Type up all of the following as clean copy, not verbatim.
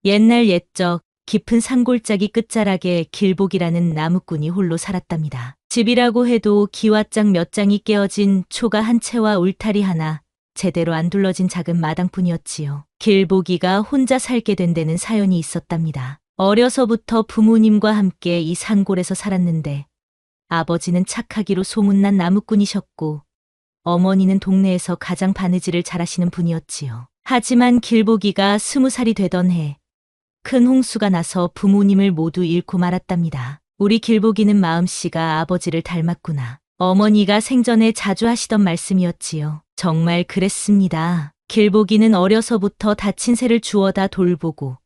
옛날 옛적 깊은 산골짜기 끝자락에 길복이라는 나무꾼이 홀로 살았답니다. 집이라고 해도 기와장 몇 장이 깨어진 초가 한 채와 울타리 하나, 제대로 안 둘러진 작은 마당뿐이었지요. 길복이가 혼자 살게 된 데는 사연이 있었답니다. 어려서부터 부모님과 함께 이 산골에서 살았는데 아버지는 착하기로 소문난 나무꾼이셨고 어머니는 동네에서 가장 바느질을 잘하시는 분이었지요. 하지만 길복이가 20살이 되던 해 큰 홍수가 나서 부모님을 모두 잃고 말았답니다. 우리 길복이는 마음씨가 아버지를 닮았구나. 어머니가 생전에 자주 하시던 말씀이었지요. 정말 그랬습니다. 길복이는 어려서부터 다친 새를 주워다 돌보고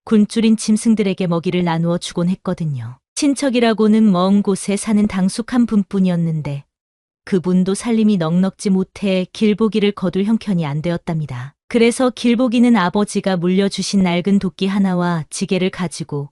굶주린 짐승들에게 먹이를 나누어 주곤 했거든요. 친척이라고는 먼 곳에 사는 당숙한 분뿐이었는데 그분도 살림이 넉넉지 못해 길복이를 거둘 형편이 안 되었답니다. 그래서 길복이는 아버지가 물려주신 낡은 도끼 하나와 지게를 가지고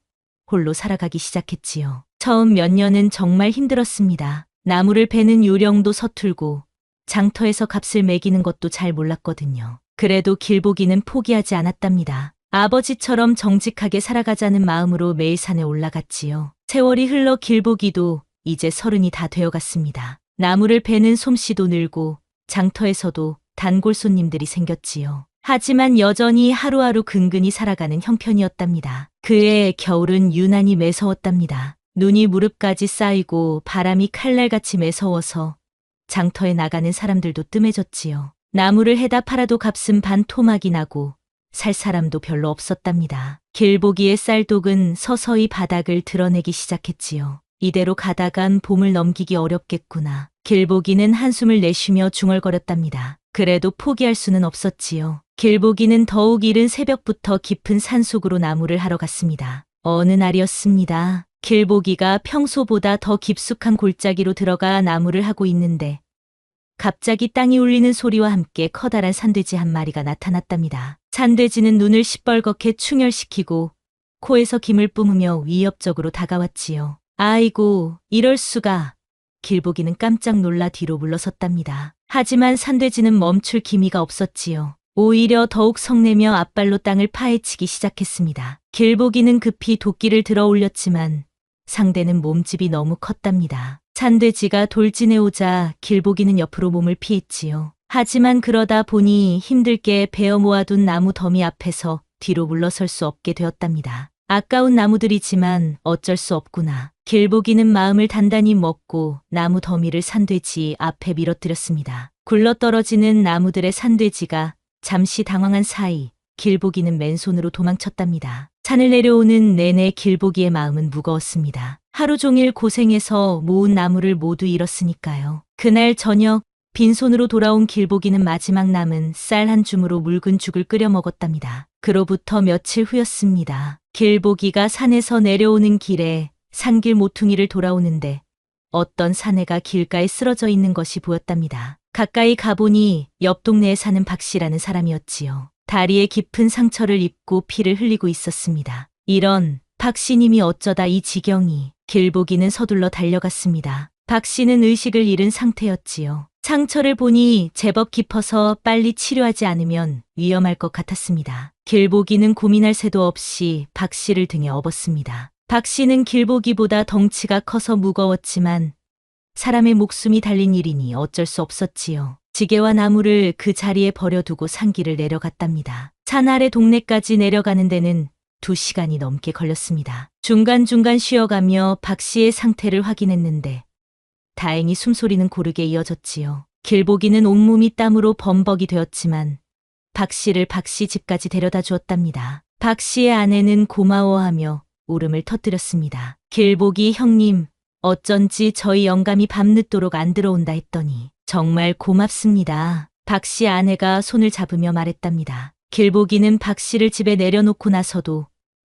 홀로 살아가기 시작했지요. 처음 몇 년은 정말 힘들었습니다. 나무를 베는 요령도 서툴고 장터에서 값을 매기는 것도 잘 몰랐거든요. 그래도 길복이는 포기하지 않았답니다. 아버지처럼 정직하게 살아가자는 마음으로 매일 산에 올라갔지요. 세월이 흘러 길복이도 이제 30이 다 되어갔습니다. 나무를 베는 솜씨도 늘고 장터에서도 단골 손님들이 생겼지요. 하지만 여전히 하루하루 근근히 살아가는 형편이었답니다. 그해 겨울은 유난히 매서웠답니다. 눈이 무릎까지 쌓이고 바람이 칼날같이 매서워서 장터에 나가는 사람들도 뜸해졌지요. 나무를 해다 팔아도 값은 반 토막이 나고 살 사람도 별로 없었답니다. 길복이의 쌀독은 서서히 바닥을 드러내기 시작했지요. 이대로 가다간 봄을 넘기기 어렵겠구나. 길복이는 한숨을 내쉬며 중얼거렸답니다. 그래도 포기할 수는 없었지요. 길복이는 더욱 이른 새벽부터 깊은 산속으로 나무를 하러 갔습니다. 어느 날이었습니다. 길복이가 평소보다 더 깊숙한 골짜기로 들어가 나무를 하고 있는데 갑자기 땅이 울리는 소리와 함께 커다란 산돼지 한 마리가 나타났답니다. 산돼지는 눈을 시뻘겋게 충혈시키고 코에서 김을 뿜으며 위협적으로 다가왔지요. 아이고, 이럴 수가. 길복이는 깜짝 놀라 뒤로 물러섰답니다. 하지만 산돼지는 멈출 기미가 없었지요. 오히려 더욱 성내며 앞발로 땅을 파헤치기 시작했습니다. 길복이는 급히 도끼를 들어 올렸지만 상대는 몸집이 너무 컸답니다. 산돼지가 돌진해 오자 길복이는 옆으로 몸을 피했지요. 하지만 그러다 보니 힘들게 베어 모아둔 나무 더미 앞에서 뒤로 물러설 수 없게 되었답니다. 아까운 나무들이지만 어쩔 수 없구나. 길복이는 마음을 단단히 먹고 나무 더미를 산돼지 앞에 밀어뜨렸습니다. 굴러떨어지는 나무들의 산돼지가 잠시 당황한 사이 길복이는 맨손으로 도망쳤답니다. 산을 내려오는 내내 길복이의 마음은 무거웠습니다. 하루 종일 고생해서 모은 나무를 모두 잃었으니까요. 그날 저녁 빈손으로 돌아온 길복이는 마지막 남은 쌀 한 줌으로 묽은 죽을 끓여 먹었답니다. 그로부터 며칠 후였습니다. 길복이가 산에서 내려오는 길에 산길 모퉁이를 돌아오는데 어떤 사내가 길가에 쓰러져 있는 것이 보였답니다. 가까이 가보니 옆 동네에 사는 박씨라는 사람이었지요. 다리에 깊은 상처를 입고 피를 흘리고 있었습니다. 이런, 박씨님이 어쩌다 이 지경이. 길복이는 서둘러 달려갔습니다. 박씨는 의식을 잃은 상태였지요. 상처를 보니 제법 깊어서 빨리 치료하지 않으면 위험할 것 같았습니다. 길복이는 고민할 새도 없이 박씨를 등에 업었습니다. 박씨는 길복이보다 덩치가 커서 무거웠지만 사람의 목숨이 달린 일이니 어쩔 수 없었지요. 지게와 나무를 그 자리에 버려두고 산길을 내려갔답니다. 산 아래 동네까지 내려가는 데는 2시간이 넘게 걸렸습니다. 중간중간 쉬어가며 박씨의 상태를 확인했는데 다행히 숨소리는 고르게 이어졌지요. 길복이는 온몸이 땀으로 범벅이 되었지만 박씨를 박씨 집까지 데려다 주었답니다. 박씨의 아내는 고마워하며 울음을 터뜨렸습니다. 길복이 형님, 어쩐지 저희 영감이 밤늦도록 안 들어온다 했더니 정말 고맙습니다. 박씨 아내가 손을 잡으며 말했답니다. 길복이는 박씨를 집에 내려놓고 나서도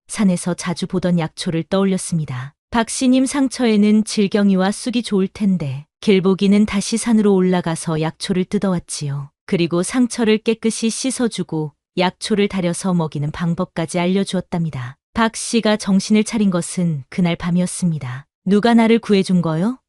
산에서 자주 보던 약초를 떠올렸습니다. 박씨님 상처에는 질경이와 쑥이 좋을 텐데 길복이는 다시 산으로 올라가서 약초를 뜯어왔지요. 그리고 상처를 깨끗이 씻어주고 약초를 달여서 먹이는 방법까지 알려주었답니다. 박씨가 정신을 차린 것은 그날 밤이었습니다. 누가 나를 구해준 거요?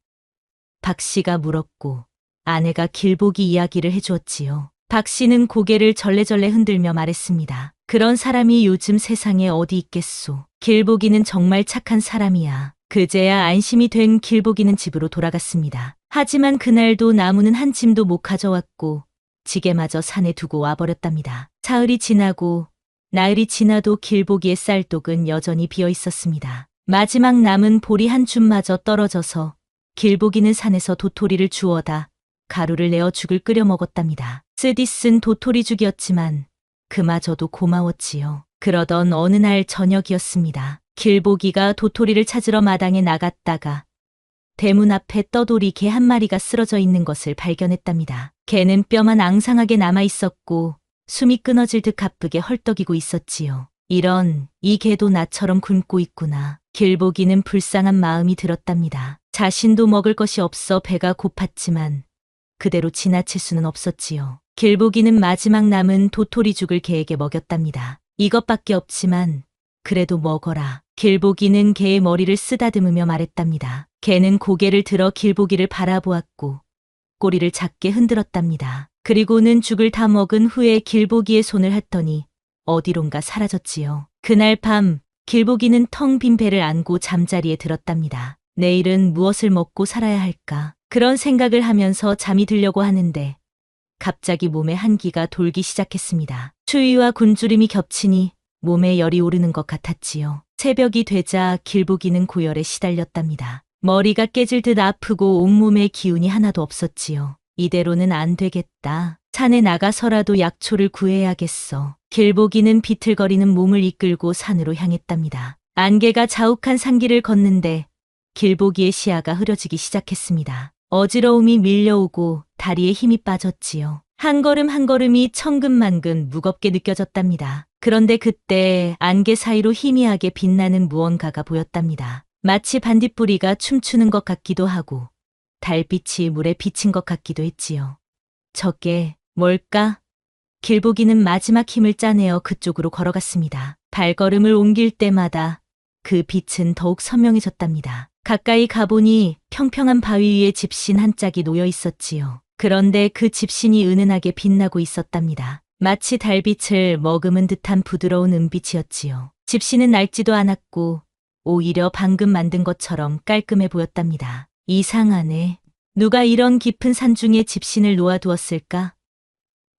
박씨가 물었고 아내가 길복이 이야기를 해주었지요. 박 씨는 고개를 절레절레 흔들며 말했습니다. 그런 사람이 요즘 세상에 어디 있겠소. 길복이는 정말 착한 사람이야. 그제야 안심이 된 길복이는 집으로 돌아갔습니다. 하지만 그날도 나무는 한 짐도 못 가져왔고 지게마저 산에 두고 와버렸답니다. 사흘이 지나고 나흘이 지나도 길복이의 쌀독은 여전히 비어 있었습니다. 마지막 남은 보리 한 줌마저 떨어져서 길복이는 산에서 도토리를 주워다 가루를 내어 죽을 끓여 먹었답니다. 쓰디쓴 도토리죽이었지만 그마저도 고마웠지요. 그러던 어느 날 저녁이었습니다. 길복이가 도토리를 찾으러 마당에 나갔다가 대문 앞에 떠돌이 개 한 마리가 쓰러져 있는 것을 발견했답니다. 개는 뼈만 앙상하게 남아 있었고 숨이 끊어질 듯 가쁘게 헐떡이고 있었지요. 이 개도 나처럼 굶고 있구나. 길복이는 불쌍한 마음이 들었답니다. 자신도 먹을 것이 없어 배가 고팠지만 그대로 지나칠 수는 없었지요. 길복이는 마지막 남은 도토리죽을 개에게 먹였답니다. 이것밖에 없지만 그래도 먹어라. 길복이는 개의 머리를 쓰다듬으며 말했답니다. 개는 고개를 들어 길복이를 바라보았고 꼬리를 작게 흔들었답니다. 그리고는 죽을 다 먹은 후에 길복이의 손을 핥더니 어디론가 사라졌지요. 그날 밤 길복이는 텅 빈 배를 안고 잠자리에 들었답니다. 내일은 무엇을 먹고 살아야 할까? 그런 생각을 하면서 잠이 들려고 하는데 갑자기 몸에 한기가 돌기 시작했습니다. 추위와 굶주림이 겹치니 몸에 열이 오르는 것 같았지요. 새벽이 되자 길복이는 고열에 시달렸답니다. 머리가 깨질 듯 아프고 온몸에 기운이 하나도 없었지요. 이대로는 안 되겠다. 산에 나가서라도 약초를 구해야겠어. 길복이는 비틀거리는 몸을 이끌고 산으로 향했답니다. 안개가 자욱한 산길을 걷는데 길복이의 시야가 흐려지기 시작했습니다. 어지러움이 밀려오고 다리에 힘이 빠졌지요. 한 걸음 한 걸음이 천근만근 무겁게 느껴졌답니다. 그런데 그때 안개 사이로 희미하게 빛나는 무언가가 보였답니다. 마치 반딧불이가 춤추는 것 같기도 하고 달빛이 물에 비친 것 같기도 했지요. 저게 뭘까? 길복이는 마지막 힘을 짜내어 그쪽으로 걸어갔습니다. 발걸음을 옮길 때마다 그 빛은 더욱 선명해졌답니다. 가까이 가보니 평평한 바위 위에 집신 한 짝이 놓여 있었지요. 그런데 그 집신이 은은하게 빛나고 있었답니다. 마치 달빛을 머금은 듯한 부드러운 은빛이었지요. 집신은 낡지도 않았고 오히려 방금 만든 것처럼 깔끔해 보였답니다. 이상하네. 누가 이런 깊은 산중에 집신을 놓아두었을까?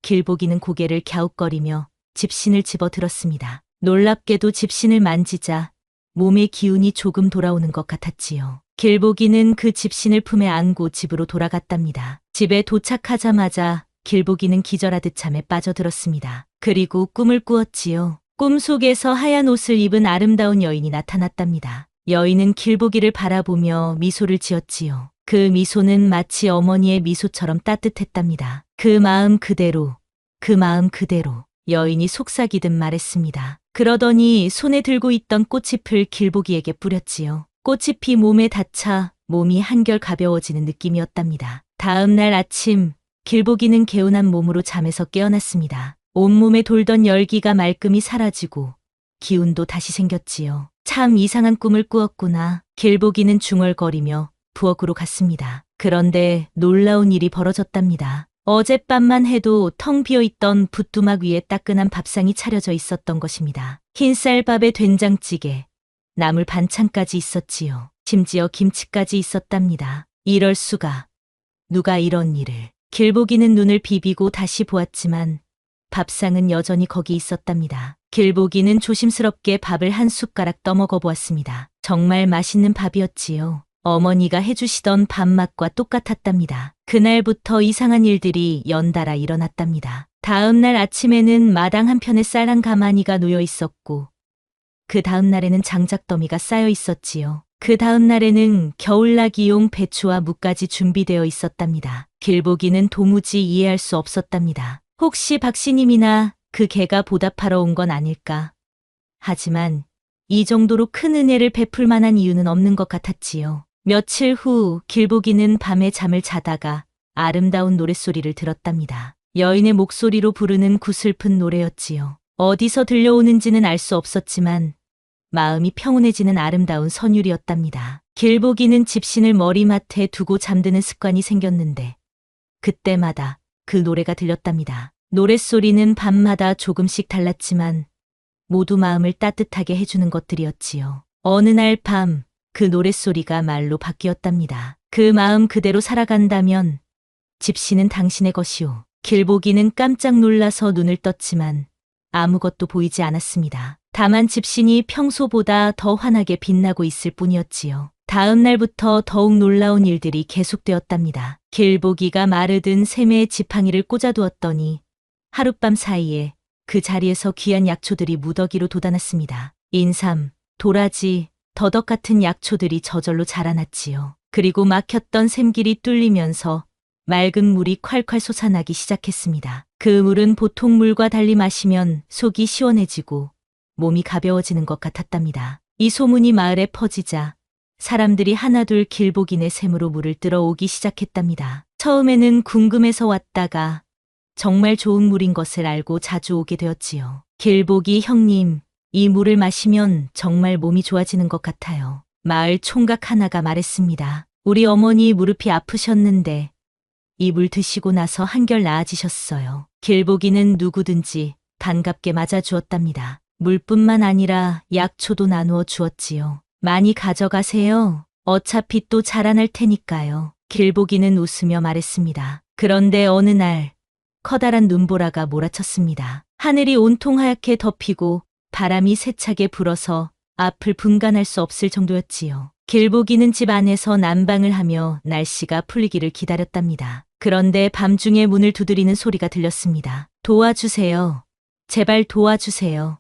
길복이는 고개를 갸웃거리며 집신을 집어들었습니다. 놀랍게도 집신을 만지자 몸의 기운이 조금 돌아오는 것 같았지요. 길복이는 그 집신을 품에 안고 집으로 돌아갔답니다. 집에 도착하자마자 길복이는 기절하듯 잠에 빠져들었습니다. 그리고 꿈을 꾸었지요. 꿈속에서 하얀 옷을 입은 아름다운 여인이 나타났답니다. 여인은 길복이를 바라보며 미소를 지었지요. 그 미소는 마치 어머니의 미소처럼 따뜻했답니다. 그 마음 그대로 여인이 속삭이듯 말했습니다. 그러더니 손에 들고 있던 꽃잎을 길복이에게 뿌렸지요. 꽃잎이 몸에 닿자 몸이 한결 가벼워지는 느낌이었답니다. 다음 날 아침 길복이는 개운한 몸으로 잠에서 깨어났습니다. 온몸에 돌던 열기가 말끔히 사라지고 기운도 다시 생겼지요. 참 이상한 꿈을 꾸었구나. 길복이는 중얼거리며 부엌으로 갔습니다. 그런데 놀라운 일이 벌어졌답니다. 어젯밤만 해도 텅 비어있던 붓두막 위에 따끈한 밥상이 차려져 있었던 것입니다. 흰쌀밥에 된장찌개, 나물 반찬까지 있었지요. 심지어 김치까지 있었답니다. 이럴 수가. 누가 이런 일을. 길복이는 눈을 비비고 다시 보았지만 밥상은 여전히 거기 있었답니다. 길복이는 조심스럽게 밥을 한 숟가락 떠먹어 보았습니다. 정말 맛있는 밥이었지요. 어머니가 해주시던 밥맛과 똑같았답니다. 그날부터 이상한 일들이 연달아 일어났답니다. 다음 날 아침에는 마당 한편에 쌀 한 가마니가 놓여 있었고 그 다음 날에는 장작더미가 쌓여 있었지요. 그 다음 날에는 겨울나기용 배추와 무까지 준비되어 있었답니다. 길복이는 도무지 이해할 수 없었답니다. 혹시 박씨님이나 그 개가 보답하러 온 건 아닐까? 하지만 이 정도로 큰 은혜를 베풀 만한 이유는 없는 것 같았지요. 며칠 후 길복이는 밤에 잠을 자다가 아름다운 노랫소리를 들었답니다. 여인의 목소리로 부르는 구슬픈 노래였지요. 어디서 들려오는지는 알 수 없었지만 마음이 평온해지는 아름다운 선율이었답니다. 길복이는 집신을 머리맡에 두고 잠드는 습관이 생겼는데 그때마다 그 노래가 들렸답니다. 노랫소리는 밤마다 조금씩 달랐지만 모두 마음을 따뜻하게 해주는 것들이었지요. 어느 날 밤 그 노랫소리가 말로 바뀌었답니다. 그 마음 그대로 살아간다면 집시는 당신의 것이오. 길보기는 깜짝 놀라서 눈을 떴지만 아무것도 보이지 않았습니다. 다만 집신이 평소보다 더 환하게 빛나고 있을 뿐이었지요. 다음 날부터 더욱 놀라운 일들이 계속되었답니다. 길보기가 마르든 샘에 지팡이를 꽂아두었더니 하룻밤 사이에 그 자리에서 귀한 약초들이 무더기로 돋아났습니다. 인삼, 도라지, 더덕 같은 약초들이 저절로 자라났지요. 그리고 막혔던 샘길이 뚫리면서 맑은 물이 콸콸 솟아나기 시작했습니다. 그 물은 보통 물과 달리 마시면 속이 시원해지고 몸이 가벼워지는 것 같았답니다. 이 소문이 마을에 퍼지자 사람들이 하나둘 길보기네 샘으로 물을 뜨러 오기 시작했답니다. 처음에는 궁금해서 왔다가 정말 좋은 물인 것을 알고 자주 오게 되었지요. 길보기 형님, 이 물을 마시면 정말 몸이 좋아지는 것 같아요. 마을 총각 하나가 말했습니다. 우리 어머니 무릎이 아프셨는데 이 물 드시고 나서 한결 나아지셨어요. 길보기는 누구든지 반갑게 맞아주었답니다. 물뿐만 아니라 약초도 나누어 주었지요. 많이 가져가세요. 어차피 또 자라날 테니까요. 길보기는 웃으며 말했습니다. 그런데 어느 날 커다란 눈보라가 몰아쳤습니다. 하늘이 온통 하얗게 덮이고 바람이 세차게 불어서 앞을 분간할 수 없을 정도였지요. 길보기는 집 안에서 난방을 하며 날씨가 풀리기를 기다렸답니다. 그런데 밤중에 문을 두드리는 소리가 들렸습니다. 도와주세요. 제발 도와주세요.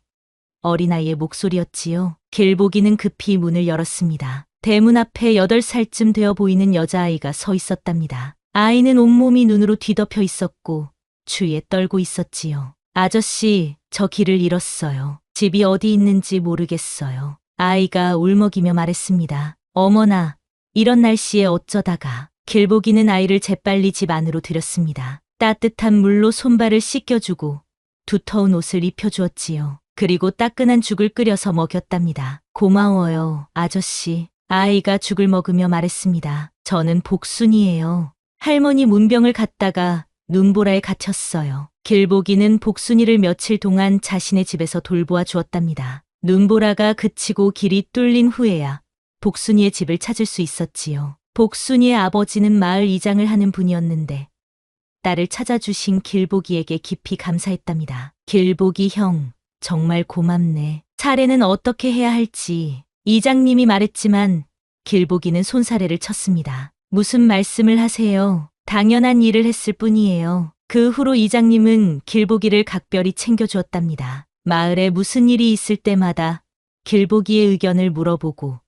어린아이의 목소리였지요. 길보기는 급히 문을 열었습니다. 대문 앞에 8살쯤 되어 보이는 여자아이가 서 있었답니다. 아이는 온몸이 눈으로 뒤덮여 있었고 추위에 떨고 있었지요. 아저씨, 저 길을 잃었어요. 집이 어디 있는지 모르겠어요. 아이가 울먹이며 말했습니다. 어머나, 이런 날씨에 어쩌다가. 길보기는 아이를 재빨리 집 안으로 들였습니다. 따뜻한 물로 손발을 씻겨주고 두터운 옷을 입혀주었지요. 그리고 따끈한 죽을 끓여서 먹였답니다. 고마워요, 아저씨. 아이가 죽을 먹으며 말했습니다. 저는 복순이에요. 할머니 문병을 갔다가 눈보라에 갇혔어요. 길보기는 복순이를 며칠 동안 자신의 집에서 돌보아 주었답니다. 눈보라가 그치고 길이 뚫린 후에야 복순이의 집을 찾을 수 있었지요. 복순이의 아버지는 마을 이장을 하는 분이었는데 딸을 찾아주신 길보기에게 깊이 감사했답니다. 길보기 형, 정말 고맙네. 차례는 어떻게 해야 할지 이장님이 말했지만 길보기는 손사래를 쳤습니다. 무슨 말씀을 하세요? 당연한 일을 했을 뿐이에요. 그 후로 이장님은 길보기를 각별히 챙겨주었답니다. 마을에 무슨 일이 있을 때마다 길보기의 의견을 물어보고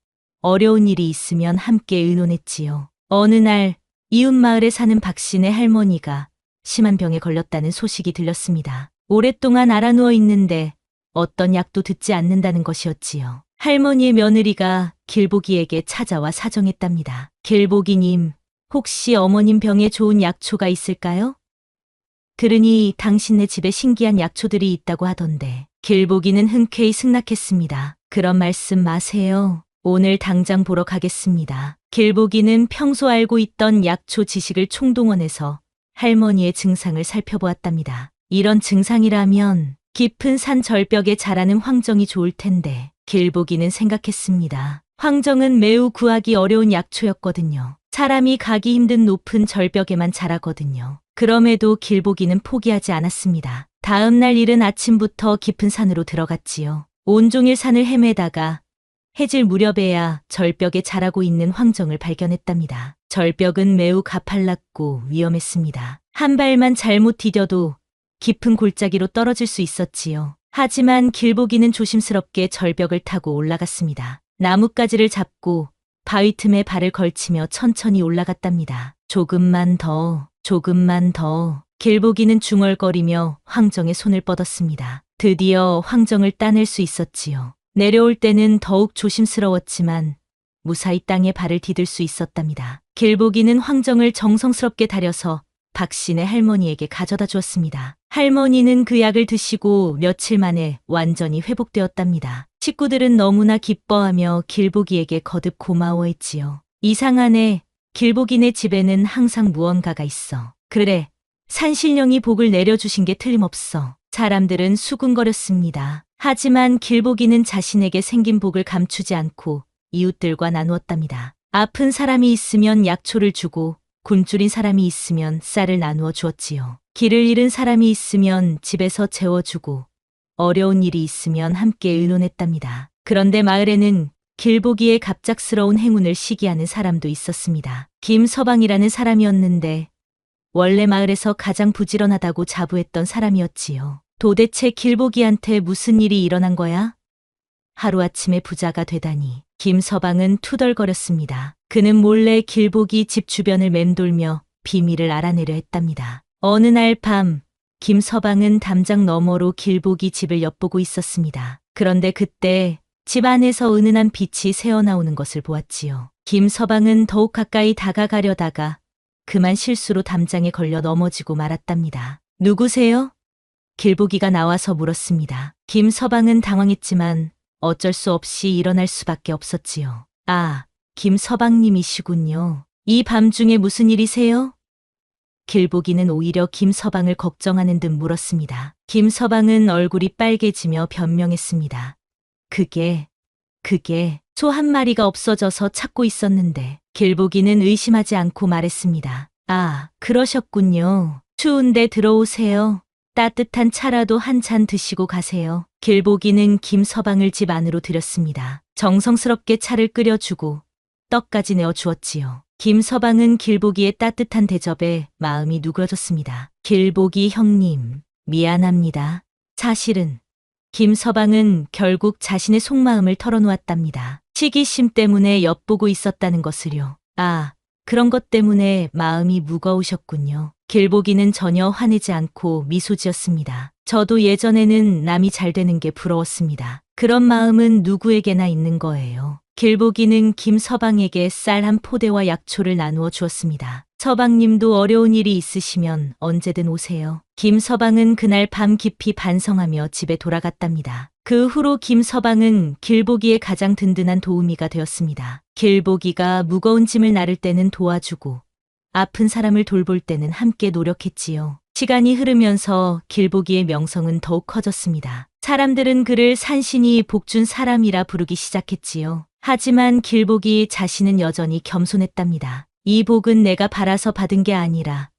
어려운 일이 있으면 함께 의논했지요. 어느 날 이웃 마을에 사는 박씨네 할머니가 심한 병에 걸렸다는 소식이 들렸습니다. 오랫동안 알아누워 있는데 어떤 약도 듣지 않는다는 것이었지요. 할머니의 며느리가 길보기에게 찾아와 사정했답니다. 길보기님, 혹시 어머님 병에 좋은 약초가 있을까요? 들으니 당신네 집에 신기한 약초들이 있다고 하던데. 길보기는 흔쾌히 승낙했습니다. 그런 말씀 마세요. 오늘 당장 보러 가겠습니다. 길보기는 평소 알고 있던 약초 지식을 총동원해서 할머니의 증상을 살펴보았답니다. 이런 증상이라면 깊은 산 절벽에 자라는 황정이 좋을 텐데. 길보기는 생각했습니다. 황정은 매우 구하기 어려운 약초였거든요. 사람이 가기 힘든 높은 절벽에만 자라거든요. 그럼에도 길보기는 포기하지 않았습니다. 다음 날 이른 아침부터 깊은 산으로 들어갔지요. 온종일 산을 헤매다가 해질 무렵에야 절벽에 자라고 있는 황정을 발견했답니다. 절벽은 매우 가팔랐고 위험했습니다. 한 발만 잘못 디뎌도 깊은 골짜기로 떨어질 수 있었지요. 하지만 길보기는 조심스럽게 절벽을 타고 올라갔습니다. 나뭇가지를 잡고 바위 틈에 발을 걸치며 천천히 올라갔답니다. 조금만 더, 조금만 더. 길보기는 중얼거리며 황정의 손을 뻗었습니다. 드디어 황정을 따낼 수 있었지요. 내려올 때는 더욱 조심스러웠지만 무사히 땅에 발을 디딜 수 있었답니다. 길보기는 황정을 정성스럽게 다려서 박씨네 할머니에게 가져다 주었습니다. 할머니는 그 약을 드시고 며칠 만에 완전히 회복되었답니다. 식구들은 너무나 기뻐하며 길보기에게 거듭 고마워했지요. 이상하네. 길보기네 집에는 항상 무언가가 있어. 그래, 산신령이 복을 내려주신 게 틀림없어. 사람들은 수군거렸습니다. 하지만 길보기는 자신에게 생긴 복을 감추지 않고 이웃들과 나누었답니다. 아픈 사람이 있으면 약초를 주고 굶주린 사람이 있으면 쌀을 나누어 주었지요. 길을 잃은 사람이 있으면 집에서 재워주고 어려운 일이 있으면 함께 의논했답니다. 그런데 마을에는 길보기의 갑작스러운 행운을 시기하는 사람도 있었습니다. 김서방이라는 사람이었는데 원래 마을에서 가장 부지런하다고 자부했던 사람이었지요. 도대체 길보기한테 무슨 일이 일어난 거야? 하루아침에 부자가 되다니. 김서방은 투덜거렸습니다. 그는 몰래 길보기 집 주변을 맴돌며 비밀을 알아내려 했답니다. 어느 날 밤, 김서방은 담장 너머로 길보기 집을 엿보고 있었습니다. 그런데 그때 집 안에서 은은한 빛이 새어나오는 것을 보았지요. 김서방은 더욱 가까이 다가가려다가 그만 실수로 담장에 걸려 넘어지고 말았답니다. 누구세요? 길보기가 나와서 물었습니다. 김서방은 당황했지만 어쩔 수 없이 일어날 수밖에 없었지요. 아, 김서방님이시군요. 이 밤중에 무슨 일이세요? 길보기는 오히려 김서방을 걱정하는 듯 물었습니다. 김서방은 얼굴이 빨개지며 변명했습니다. 그게 소 한 마리가 없어져서 찾고 있었는데. 길보기는 의심하지 않고 말했습니다. 아, 그러셨군요. 추운데 들어오세요. 따뜻한 차라도 한 잔 드시고 가세요. 길보기는 김서방을 집 안으로 들였습니다. 정성스럽게 차를 끓여주고 떡까지 내어 주었지요. 김서방은 길보기의 따뜻한 대접에 마음이 누그러졌습니다. 길보기 형님, 미안합니다. 사실은 김서방은 결국 자신의 속마음을 털어놓았답니다. 시기심 때문에 엿보고 있었다는 것을요. 아, 그런 것 때문에 마음이 무거우셨군요. 길보기는 전혀 화내지 않고 미소 지었습니다. 저도 예전에는 남이 잘 되는 게 부러웠습니다. 그런 마음은 누구에게나 있는 거예요. 길보기는 김서방에게 쌀 한 포대와 약초를 나누어 주었습니다. 서방님도 어려운 일이 있으시면 언제든 오세요. 김서방은 그날 밤 깊이 반성하며 집에 돌아갔답니다. 그 후로 김서방은 길보기의 가장 든든한 도우미가 되었습니다. 길보기가 무거운 짐을 나를 때는 도와주고 아픈 사람을 돌볼 때는 함께 노력했지요. 시간이 흐르면서 길보기의 명성은 더욱 커졌습니다. 사람들은 그를 산신이 복준 사람이라 부르기 시작했지요. 하지만 길보기 자신은 여전히 겸손했답니다. 이 복은 내가 바라서 받은 게 아니라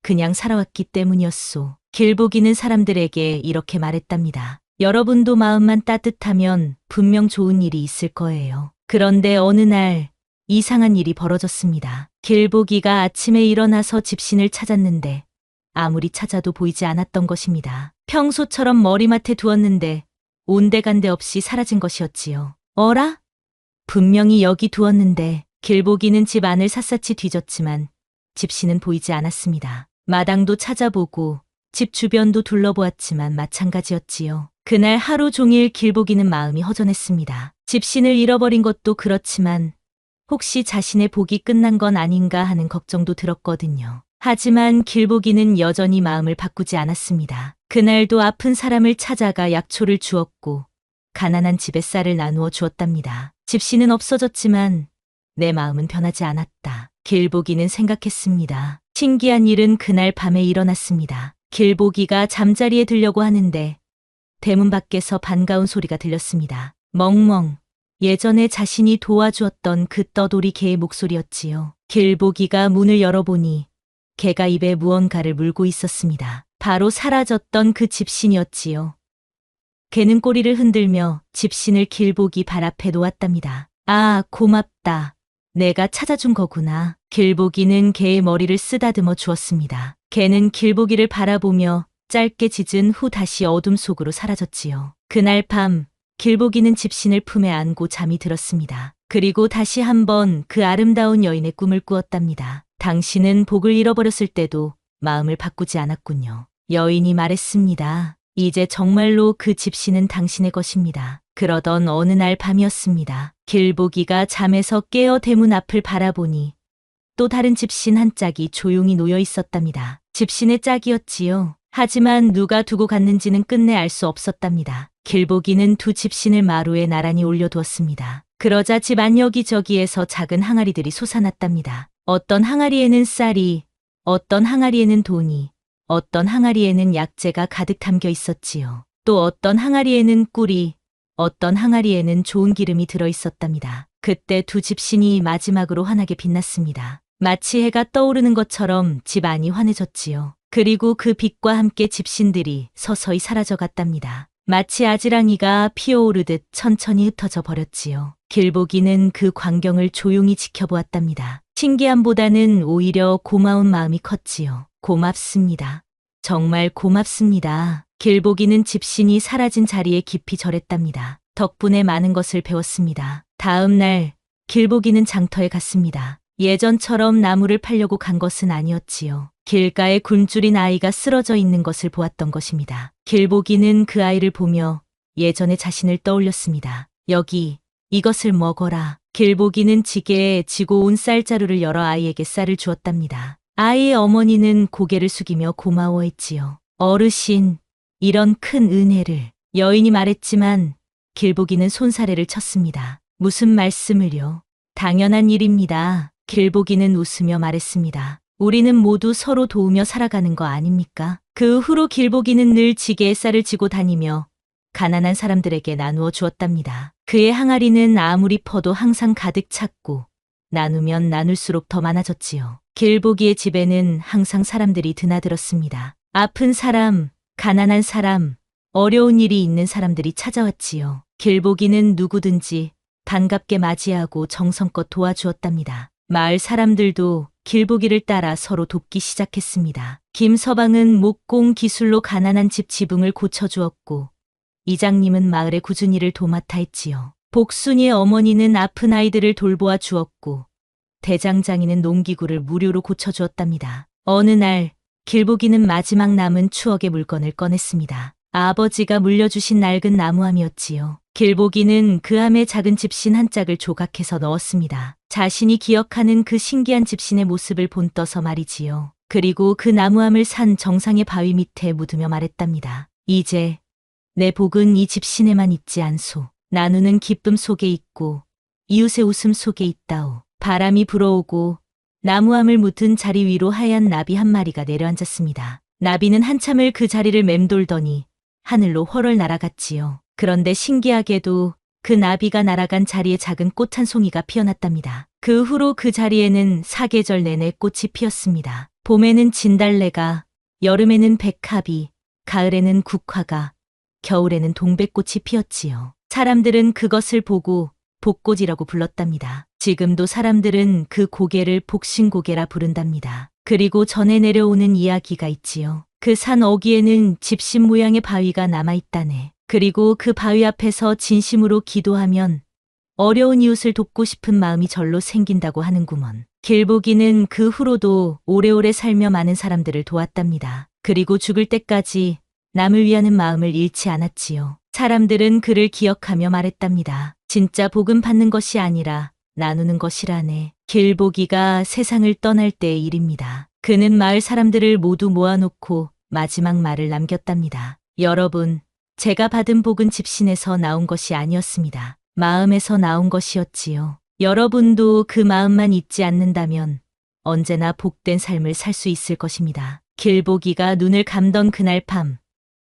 그냥 살아왔기 때문이었소. 길보기는 사람들에게 이렇게 말했답니다. 여러분도 마음만 따뜻하면 분명 좋은 일이 있을 거예요. 그런데 어느 날 이상한 일이 벌어졌습니다. 길보기가 아침에 일어나서 집신을 찾았는데 아무리 찾아도 보이지 않았던 것입니다. 평소처럼 머리맡에 두었는데 온데간데 없이 사라진 것이었지요. 어라? 분명히 여기 두었는데. 길보기는 집 안을 샅샅이 뒤졌지만 집신은 보이지 않았습니다. 마당도 찾아보고 집 주변도 둘러보았지만 마찬가지였지요. 그날 하루 종일 길보기는 마음이 허전했습니다. 집신을 잃어버린 것도 그렇지만 혹시 자신의 복이 끝난 건 아닌가 하는 걱정도 들었거든요. 하지만 길보기는 여전히 마음을 바꾸지 않았습니다. 그날도 아픈 사람을 찾아가 약초를 주었고 가난한 집에 쌀을 나누어 주었답니다. 집신은 없어졌지만 내 마음은 변하지 않았다. 길보기는 생각했습니다. 신기한 일은 그날 밤에 일어났습니다. 길보기가 잠자리에 들려고 하는데 대문 밖에서 반가운 소리가 들렸습니다. 멍멍. 예전에 자신이 도와주었던 그 떠돌이 개의 목소리였지요. 길보기가 문을 열어보니 개가 입에 무언가를 물고 있었습니다. 바로 사라졌던 그 집신이었지요. 개는 꼬리를 흔들며 집신을 길보기 발 앞에 놓았답니다. 아, 고맙다. 내가 찾아준 거구나. 길보기는 개의 머리를 쓰다듬어 주었습니다. 개는 길보기를 바라보며 짧게 짖은 후 다시 어둠 속으로 사라졌지요. 그날 밤 길보기는 집신을 품에 안고 잠이 들었습니다. 그리고 다시 한번 그 아름다운 여인의 꿈을 꾸었답니다. 당신은 복을 잃어버렸을 때도 마음을 바꾸지 않았군요. 여인이 말했습니다. 이제 정말로 그 집신은 당신의 것입니다. 그러던 어느 날 밤이었습니다. 길보기가 잠에서 깨어 대문 앞을 바라보니 또 다른 집신 한 짝이 조용히 놓여 있었답니다. 집신의 짝이었지요. 하지만 누가 두고 갔는지는 끝내 알 수 없었답니다. 길보기는 두 집신을 마루에 나란히 올려두었습니다. 그러자 집 안 여기저기에서 작은 항아리들이 솟아났답니다. 어떤 항아리에는 쌀이, 어떤 항아리에는 돈이, 어떤 항아리에는 약재가 가득 담겨 있었지요. 또 어떤 항아리에는 꿀이, 어떤 항아리에는 좋은 기름이 들어 있었답니다. 그때 두 집신이 마지막으로 환하게 빛났습니다. 마치 해가 떠오르는 것처럼 집 안이 환해졌지요. 그리고 그 빛과 함께 집신들이 서서히 사라져 갔답니다. 마치 아지랑이가 피어오르듯 천천히 흩어져 버렸지요. 길보기는 그 광경을 조용히 지켜보았답니다. 신기함보다는 오히려 고마운 마음이 컸지요. 고맙습니다. 정말 고맙습니다. 길보기는 집신이 사라진 자리에 깊이 절했답니다. 덕분에 많은 것을 배웠습니다. 다음 날 길보기는 장터에 갔습니다. 예전처럼 나무를 팔려고 간 것은 아니었지요. 길가에 굶주린 아이가 쓰러져 있는 것을 보았던 것입니다. 길보기는 그 아이를 보며 예전의 자신을 떠올렸습니다. 여기, 이것을 먹어라. 길보기는 지게에 지고 온 쌀자루를 열어 아이에게 쌀을 주었답니다. 아이의 어머니는 고개를 숙이며 고마워했지요. 어르신, 이런 큰 은혜를. 여인이 말했지만 길보기는 손사래를 쳤습니다. 무슨 말씀을요? 당연한 일입니다. 길보기는 웃으며 말했습니다. 우리는 모두 서로 도우며 살아가는 거 아닙니까? 그 후로 길보기는 늘 지게에 쌀을 지고 다니며 가난한 사람들에게 나누어 주었답니다. 그의 항아리는 아무리 퍼도 항상 가득 찼고 나누면 나눌수록 더 많아졌지요. 길보기의 집에는 항상 사람들이 드나들었습니다. 아픈 사람, 가난한 사람, 어려운 일이 있는 사람들이 찾아왔지요. 길보기는 누구든지 반갑게 맞이하고 정성껏 도와주었답니다. 마을 사람들도 길보기를 따라 서로 돕기 시작했습니다. 김서방은 목공 기술로 가난한 집 지붕을 고쳐주었고 이장님은 마을의 굳은 일을 도맡아 했지요. 복순이의 어머니는 아픈 아이들을 돌보아 주었고 대장장이는 농기구를 무료로 고쳐주었답니다. 어느 날 길보기는 마지막 남은 추억의 물건을 꺼냈습니다. 아버지가 물려주신 낡은 나무함이었지요. 길보기는 그 함에 작은 집신 한 짝을 조각해서 넣었습니다. 자신이 기억하는 그 신기한 집신의 모습을 본떠서 말이지요. 그리고 그 나무함을 산 정상의 바위 밑에 묻으며 말했답니다. 이제 내 복은 이 집신에만 있지 않소. 나누는 기쁨 속에 있고 이웃의 웃음 속에 있다오. 바람이 불어오고 나무함을 묻은 자리 위로 하얀 나비 한 마리가 내려앉았습니다. 나비는 한참을 그 자리를 맴돌더니 하늘로 훨훨 날아갔지요. 그런데 신기하게도 그 나비가 날아간 자리에 작은 꽃 한 송이가 피어났답니다. 그 후로 그 자리에는 사계절 내내 꽃이 피었습니다. 봄에는 진달래가, 여름에는 백합이, 가을에는 국화가, 겨울에는 동백꽃이 피었지요. 사람들은 그것을 보고 복꽃이라고 불렀답니다. 지금도 사람들은 그 고개를 복신고개라 부른답니다. 그리고 전해 내려오는 이야기가 있지요. 그 산 어귀에는 집신 모양의 바위가 남아있다네. 그리고 그 바위 앞에서 진심으로 기도하면 어려운 이웃을 돕고 싶은 마음이 절로 생긴다고 하는구먼. 길보기는 그 후로도 오래오래 살며 많은 사람들을 도왔답니다. 그리고 죽을 때까지 남을 위하는 마음을 잃지 않았지요. 사람들은 그를 기억하며 말했답니다. 진짜 복은 받는 것이 아니라 나누는 것이라네. 길보기가 세상을 떠날 때의 일입니다. 그는 마을 사람들을 모두 모아놓고 마지막 말을 남겼답니다. 여러분, 제가 받은 복은 집신에서 나온 것이 아니었습니다. 마음에서 나온 것이었지요. 여러분도 그 마음만 잊지 않는다면 언제나 복된 삶을 살 수 있을 것입니다. 길보기가 눈을 감던 그날 밤,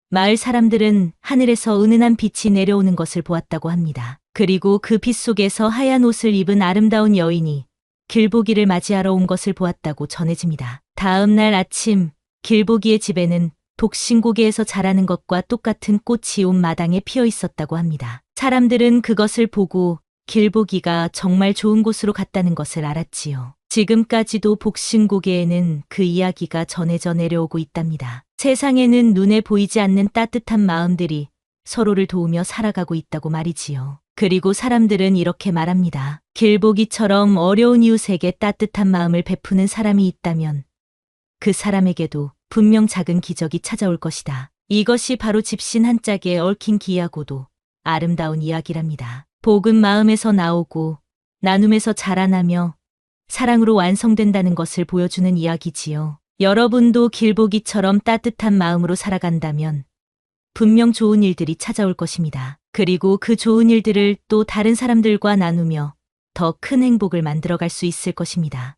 마을 사람들은 하늘에서 은은한 빛이 내려오는 것을 보았다고 합니다. 그리고 그 빛 속에서 하얀 옷을 입은 아름다운 여인이 길보기를 맞이하러 온 것을 보았다고 전해집니다. 다음 날 아침, 길보기의 집에는 독신고개에서 자라는 것과 똑같은 꽃이 온 마당에 피어 있었다고 합니다. 사람들은 그것을 보고 길보기가 정말 좋은 곳으로 갔다는 것을 알았지요. 지금까지도 복신고개에는 그 이야기가 전해져 내려오고 있답니다. 세상에는 눈에 보이지 않는 따뜻한 마음들이 서로를 도우며 살아가고 있다고 말이지요. 그리고 사람들은 이렇게 말합니다. 길보기처럼 어려운 이웃에게 따뜻한 마음을 베푸는 사람이 있다면 그 사람에게도 분명 작은 기적이 찾아올 것이다. 이것이 바로 집신 한 짝에 얽힌 기이하고도 아름다운 이야기랍니다. 복은 마음에서 나오고 나눔에서 자라나며 사랑으로 완성된다는 것을 보여주는 이야기지요. 여러분도 길보기처럼 따뜻한 마음으로 살아간다면 분명 좋은 일들이 찾아올 것입니다. 그리고 그 좋은 일들을 또 다른 사람들과 나누며 더 큰 행복을 만들어갈 수 있을 것입니다.